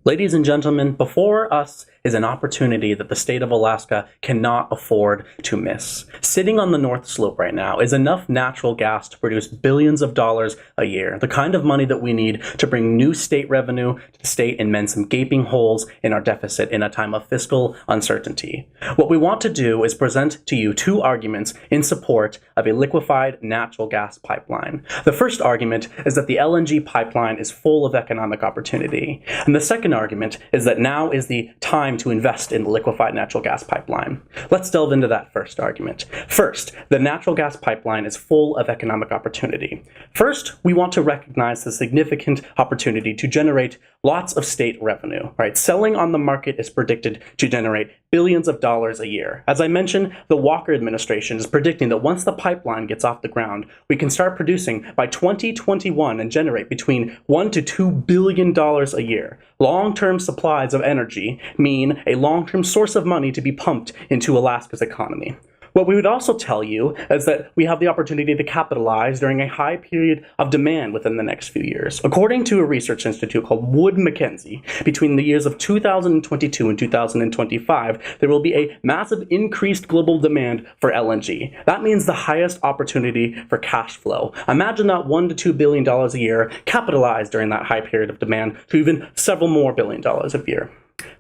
Ladies and gentlemen, before us is an opportunity that the state of Alaska cannot afford to miss. Sitting on the North Slope right now is enough natural gas to produce billions of dollars a year, the kind of money that we need to bring new state revenue to the state and mend some gaping holes in our deficit in a time of fiscal uncertainty. What we want to do is present to you two arguments in support of a liquefied natural gas pipeline. The first argument is that the LNG pipeline is full of economic opportunity, and the second argument is that now is the time to invest in the liquefied natural gas pipeline. Let's delve into that first argument. First, the natural gas pipeline is full of economic opportunity. First, we want to recognize the significant opportunity to generate lots of state revenue, right? Selling on the market is predicted to generate billions of dollars a year. As I mentioned, the Walker administration is predicting that once the pipeline gets off the ground, we can start producing by 2021 and generate between $1 to $2 billion a year. Long-term supplies of energy mean a long-term source of money to be pumped into Alaska's economy. What we would also tell you is that we have the opportunity to capitalize during a high period of demand within the next few years. According to a research institute called Wood Mackenzie, between the years of 2022 and 2025, there will be a massive increased global demand for LNG. That means the highest opportunity for cash flow. Imagine that $1 to $2 billion a year capitalized during that high period of demand to even several more billion dollars a year.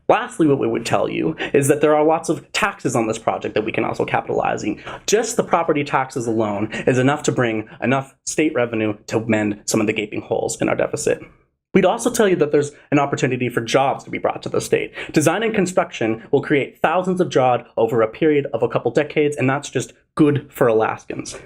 Lastly, what we would tell you is that there are lots of taxes on this project that we can also capitalize on. Just the property taxes alone is enough to bring enough state revenue to mend some of the gaping holes in our deficit. We'd also tell you that there's an opportunity for jobs to be brought to the state. Design and construction will create thousands of jobs over a period of a couple decades, and that's just good for Alaskans.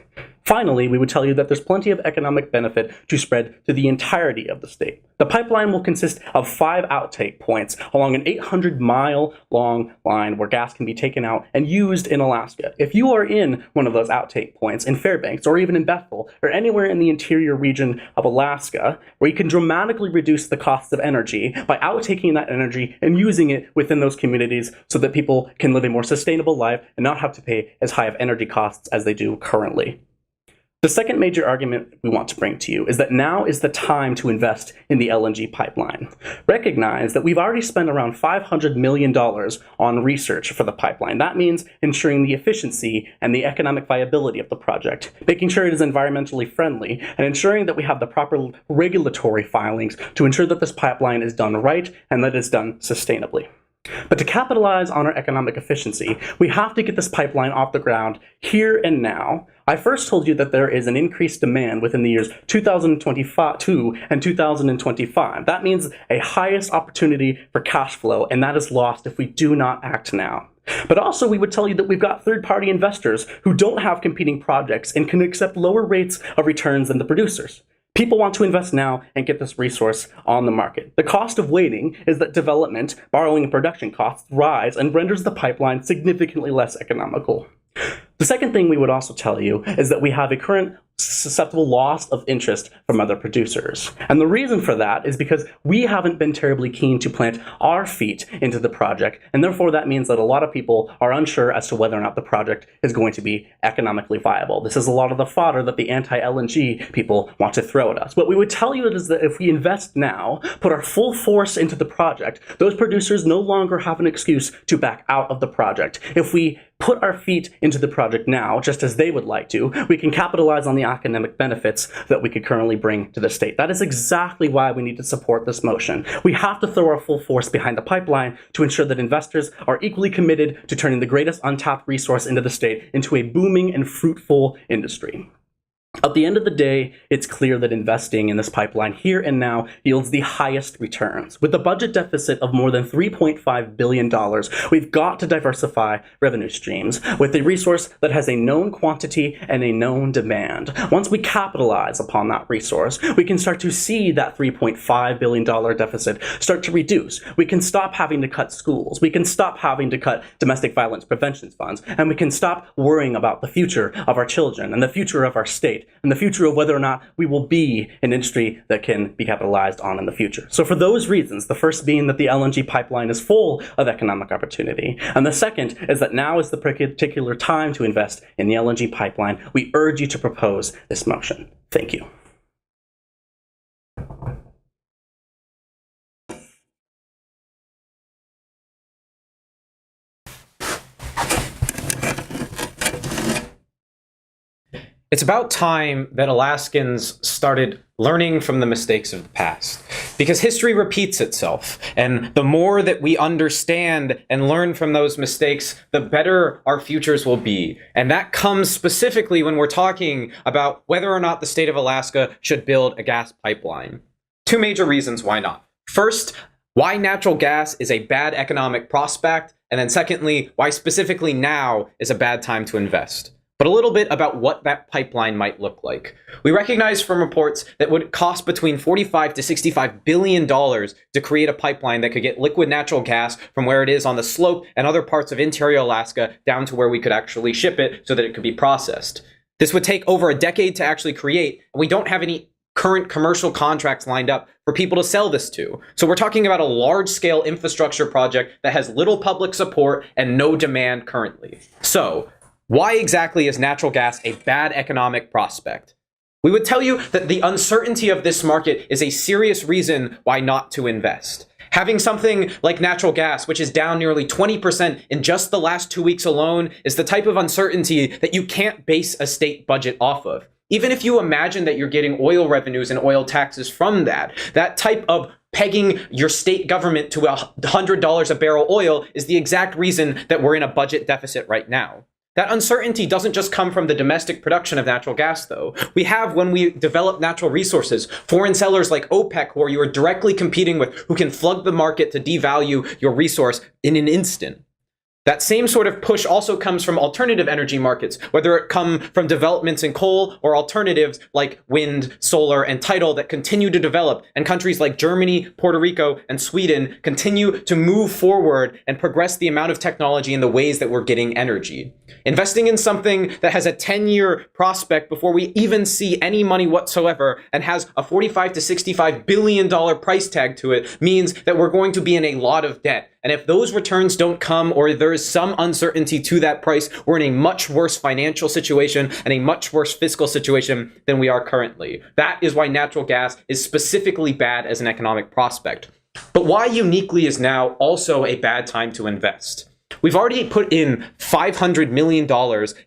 Finally, we would tell you that there's plenty of economic benefit to spread to the entirety of the state. The pipeline will consist of 5 outtake points along an 800-mile-long line where gas can be taken out and used in Alaska. If you are in one of those outtake points in Fairbanks or even in Bethel or anywhere in the interior region of Alaska, where you can dramatically reduce the costs of energy by outtaking that energy and using it within those communities so that people can live a more sustainable life and not have to pay as high of energy costs as they do currently. The second major argument we want to bring to you is that now is the time to invest in the LNG pipeline. Recognize that we've already spent around $500 million on research for the pipeline. That means ensuring the efficiency and the economic viability of the project, making sure it is environmentally friendly, and ensuring that we have the proper regulatory filings to ensure that this pipeline is done right and that it's done sustainably. But to capitalize on our economic efficiency, we have to get this pipeline off the ground here and now. I first told you that there is an increased demand within the years 2022 and 2025. That means a highest opportunity for cash flow, and that is lost if we do not act now. But also, we would tell you that we've got third-party investors who don't have competing projects and can accept lower rates of returns than the producers. People want to invest now and get this resource on the market. The cost of waiting is that development, borrowing, and production costs rise and renders the pipeline significantly less economical. The second thing we would also tell you is that we have a current susceptible loss of interest from other producers. And the reason for that is because we haven't been terribly keen to plant our feet into the project, and therefore that means that a lot of people are unsure as to whether or not the project is going to be economically viable. This is a lot of the fodder that the anti-LNG people want to throw at us. What we would tell you is that if we invest now, put our full force into the project, those producers no longer have an excuse to back out of the project. If we put our feet into the project now, just as they would like to, we can capitalize on the academic benefits that we could currently bring to the state. That is exactly why we need to support this motion. We have to throw our full force behind the pipeline to ensure that investors are equally committed to turning the greatest untapped resource into the state into a booming and fruitful industry. At the end of the day, it's clear that investing in this pipeline here and now yields the highest returns. With a budget deficit of more than $3.5 billion, we've got to diversify revenue streams with a resource that has a known quantity and a known demand. Once we capitalize upon that resource, we can start to see that $3.5 billion deficit start to reduce. We can stop having to cut schools. We can stop having to cut domestic violence prevention funds. And we can stop worrying about the future of our children and the future of our state and the future of whether or not we will be an industry that can be capitalized on in the future. So for those reasons, the first being that the LNG pipeline is full of economic opportunity, and the second is that now is the particular time to invest in the LNG pipeline, we urge you to propose this motion. Thank you. It's about time that Alaskans started learning from the mistakes of the past, because history repeats itself, and the more that we understand and learn from those mistakes, the better our futures will be. And that comes specifically when we're talking about whether or not the state of Alaska should build a gas pipeline. Two major reasons why not. First, why natural gas is a bad economic prospect, and then secondly, why specifically now is a bad time to invest. But a little bit about what that pipeline might look like. We recognize from reports that would cost between $45 to $65 billion to create a pipeline that could get liquid natural gas from where it is on the slope and other parts of interior Alaska down to where we could actually ship it so that it could be processed. This would take over a decade to actually create, and we don't have any current commercial contracts lined up for people to sell this to. So we're talking about a large-scale infrastructure project that has little public support and no demand currently. So, why exactly is natural gas a bad economic prospect? We would tell you that the uncertainty of this market is a serious reason why not to invest. Having something like natural gas, which is down nearly 20% in just the last 2 weeks alone, is the type of uncertainty that you can't base a state budget off of. Even if you imagine that you're getting oil revenues and oil taxes from that type of pegging your state government to $100 a barrel oil is the exact reason that we're in a budget deficit right now. That uncertainty doesn't just come from the domestic production of natural gas, though. We have, when we develop natural resources, foreign sellers like OPEC, who you are directly competing with, who can flood the market to devalue your resource in an instant. That same sort of push also comes from alternative energy markets, whether it come from developments in coal or alternatives like wind, solar, and tidal that continue to develop. And countries like Germany, Puerto Rico, and Sweden continue to move forward and progress the amount of technology in the ways that we're getting energy. Investing in something that has a 10-year prospect before we even see any money whatsoever and has a $45 to $65 billion price tag to it means that we're going to be in a lot of debt. And if those returns don't come, or there is some uncertainty to that price, we're in a much worse financial situation and a much worse fiscal situation than we are currently. That is why natural gas is specifically bad as an economic prospect. But why uniquely is now also a bad time to invest? We've already put in $500 million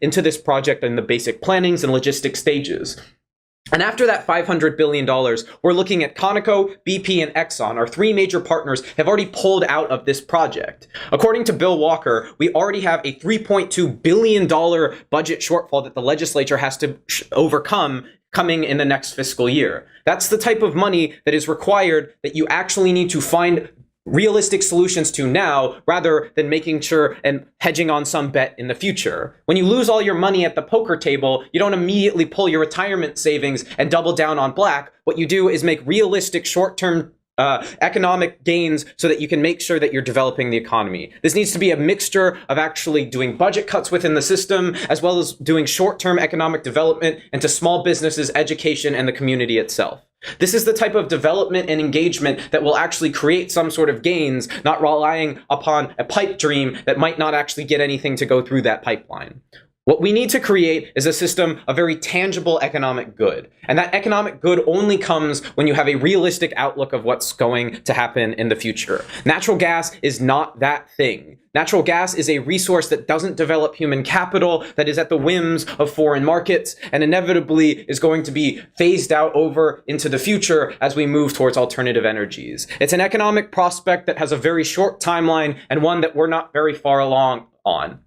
into this project in the basic plannings and logistics stages. And after that $500 billion, we're looking at Conoco, BP, and Exxon. Our three major partners have already pulled out of this project. According to Bill Walker, we already have a $3.2 billion budget shortfall that the legislature has to overcome coming in the next fiscal year. That's the type of money that is required that you actually need to find realistic solutions to now, rather than making sure and hedging on some bet in the future. When you lose all your money at the poker table, you don't immediately pull your retirement savings and double down on black. What you do is make realistic short-term economic gains so that you can make sure that you're developing the economy. This needs to be a mixture of actually doing budget cuts within the system, as well as doing short-term economic development into small businesses, education, and the community itself. This is the type of development and engagement that will actually create some sort of gains, not relying upon a pipe dream that might not actually get anything to go through that pipeline. What we need to create is a system of very tangible economic good. And that economic good only comes when you have a realistic outlook of what's going to happen in the future. Natural gas is not that thing. Natural gas is a resource that doesn't develop human capital, that is at the whims of foreign markets, and inevitably is going to be phased out over into the future as we move towards alternative energies. It's an economic prospect that has a very short timeline and one that we're not very far along on.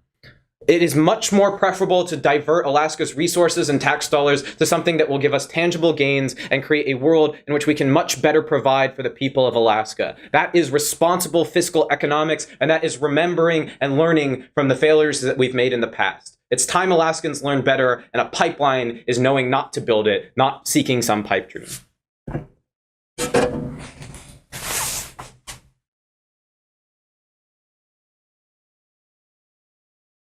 It is much more preferable to divert Alaska's resources and tax dollars to something that will give us tangible gains and create a world in which we can much better provide for the people of Alaska. That is responsible fiscal economics, and that is remembering and learning from the failures that we've made in the past. It's time Alaskans learn better, and a pipeline is knowing not to build it, not seeking some pipe dream.